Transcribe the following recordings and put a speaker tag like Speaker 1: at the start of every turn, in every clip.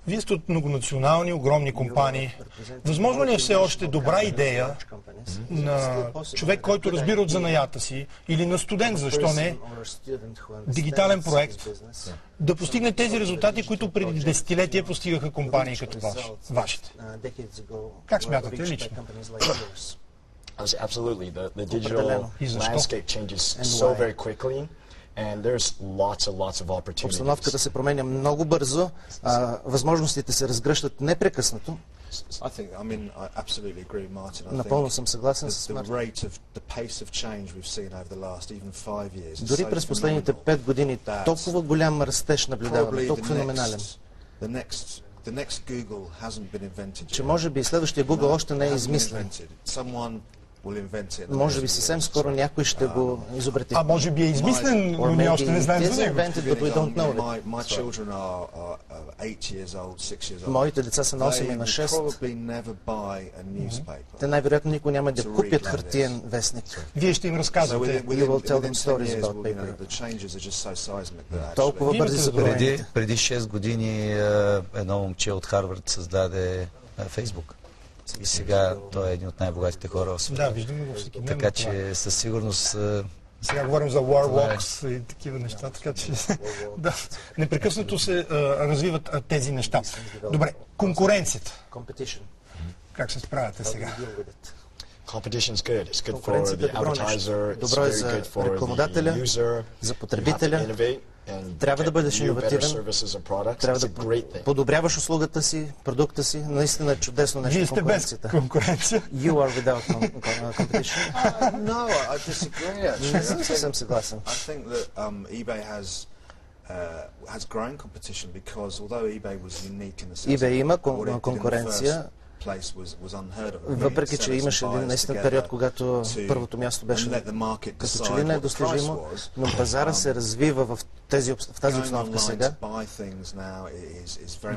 Speaker 1: Вие сте от многонационални, огромни компании. Възможно ли е все още добра идея на човек, който разбира от занаята си, или на студент, защо не, дигитален проект, да постигне тези резултати, които преди десетилетия постигаха компании като вашите? Как смятате лично?
Speaker 2: Absolutely. The digital landscape changes so very quickly. And there's lots of opportunities.
Speaker 3: Обстановката се променя много бързо, възможностите се разгръщат непрекъснато. Напълно съм съгласен с Мартин. Дори през последните 5 години толкова голям растеж наблюдаваме, толкова феноменален, че може би следващия Google още не е измислен. Може би съвсем скоро някой ще го изобрети.
Speaker 1: А може би е измислен, но ние още не знаем за него.
Speaker 3: Моите деца са на 8 и на 6. Те най-вероятно никога няма да купят хартиен вестник.
Speaker 1: Вие ще им разказвате.
Speaker 3: Толкова бързи са промените.
Speaker 4: Преди 6 години едно момче от Харвард създаде Фейсбук. И сега той е един от най-богатите хора в света.
Speaker 1: Да, виждаме го всеки ден.
Speaker 4: Така че със сигурност...
Speaker 1: Сега говорим за Warlocks и такива неща, така че да, непрекъснато се развиват тези неща. Добре, конкуренцията. Как се справяте сега?
Speaker 3: Конкуренцията е добро нещо. Добро е за рекламодателя, за потребителя. Трябва да бъдеш иновативен, трябва да подобряваш услугата си, продукта си. Наистина е чудесно нещо.
Speaker 1: Вие сте без конкуренция.
Speaker 3: You are without competition.
Speaker 5: No, I disagree actually.
Speaker 3: Не съм съвсем съгласен.
Speaker 5: I think that eBay has growing competition because although eBay was unique in the sense
Speaker 3: eBay има конкуренция, въпреки че имаше един наистина период, когато първото място беше като че ли недостижимо, но пазара се развива в тази обстановка сега.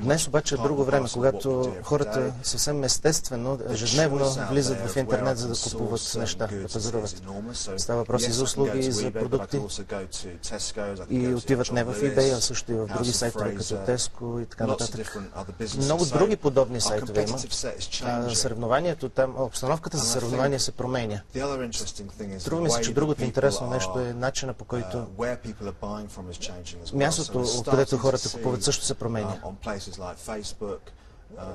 Speaker 3: Днес обаче е друго време, когато хората съвсем естествено, ежедневно влизат в интернет, за да купуват неща, да пазаруват. Става въпрос и за услуги, и за продукти. И отиват не в eBay, а също и в други сайтове, като Tesco и така нататък. Много други подобни сайтове има. Съревнованието там, обстановката за съревнование се променя. Струва ми се, че другото интересно нещо е начина, по който мястото, откъдето хората купуват, също се променя.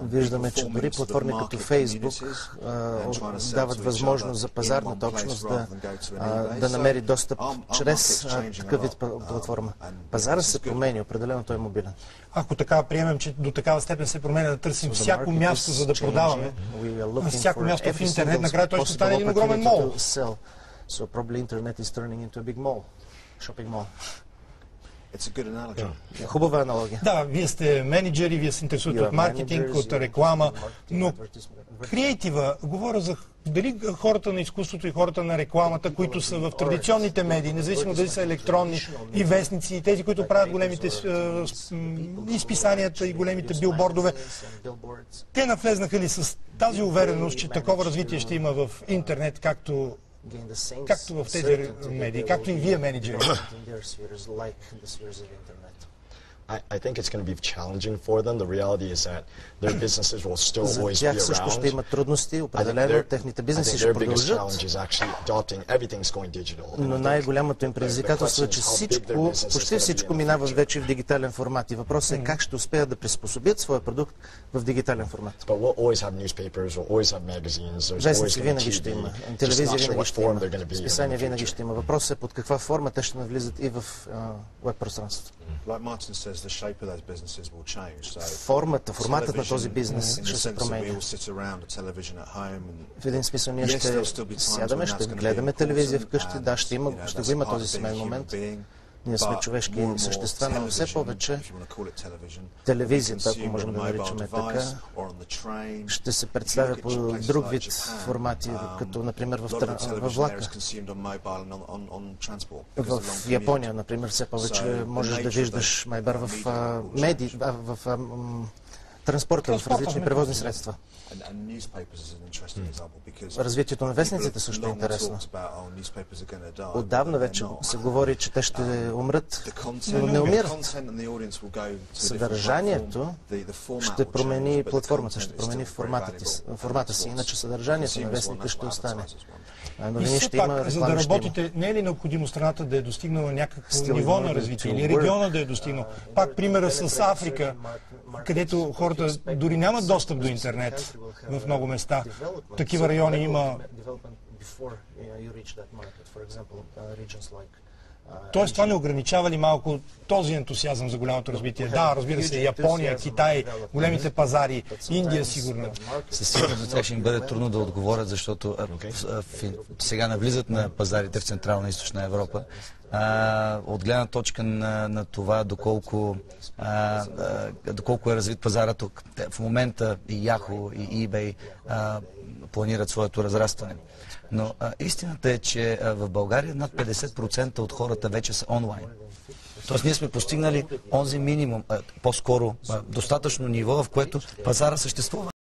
Speaker 3: Виждаме, че дори платформи като Facebook дават възможност за пазарната общност да намери достъп чрез такъв вид платформа. Пазара се променя, определено той е мобилен.
Speaker 1: Ако така приемем, че до такава степен се променя, да търсим всяко място, за да продаваме, всяко място в интернет, накрая той ще стане един огромен мол.
Speaker 3: So probably internet is turning into a big mall, shopping mall. Хубава аналогия.
Speaker 1: Да, вие сте менеджери, вие се интересувате от маркетинг, от реклама, но креатива, говоря за дали хората на изкуството и хората на рекламата, които са в традиционните медии, независимо дали са електронни и вестници, и тези, които правят големите изписанията и големите билбордове, те навлезнаха ли с тази увереност, че такова развитие ще има в интернет, както в тези медии, както и вие менеджери?
Speaker 2: I think it's going to be challenging for them. The reality is that their businesses will still always be around.
Speaker 3: Също ще имат трудности, определено техните бизнеси ще продължат. Но най-голямото им предизвикателство е, че почти всичко минава вече в дигитален формат. И въпросът е как ще успеят да приспособят своя продукт в дигитален формат. Вестници винаги ще има, телевизия винаги ще има, списания винаги ще има. Въпросът е под каква форма те ще навлизат и в веб пространството. Форматът на този бизнес ще се променя. В един смисъл ние ще сядаме, ще гледаме телевизия вкъщи, да, ще го има този семейен момент. Ние сме човешки същества, но все повече телевизията, ако можем да наричаме така, ще се представя по друг вид формати, като например във влака. В Япония, например, все повече можеш да виждаш майбар в медии, в транспорта в различни превозни средства. Развитието на вестниците също е интересно. Отдавна вече се говори, че те ще умрат, но не умират. Съдържанието ще промени платформата, ще промени формата си, иначе съдържанието на вестните ще остане.
Speaker 1: И все пак, за да работите, не е ли необходимо страната да е достигнала някакво ниво на развитие или региона да е достигнал? Пак примера с Африка, където хората дори нямат достъп до интернет в много места. Такива райони има. Тоест това не ограничава ли малко този ентусиазъм за голямото развитие? Да, разбира се, Япония, Китай, големите пазари, Индия сигурно.
Speaker 4: Със сигурност за тях ще им бъде трудно да отговорят, защото сега навлизат на пазарите в Централна и Източна Европа. От гледна точка на това доколко е развит пазара тук. В момента и Yahoo, и eBay планират своето разрастване. Но истината е, че в България над 50% от хората вече са онлайн. Тоест ние сме постигнали онзи минимум, по-скоро достатъчно ниво, в което пазара съществува.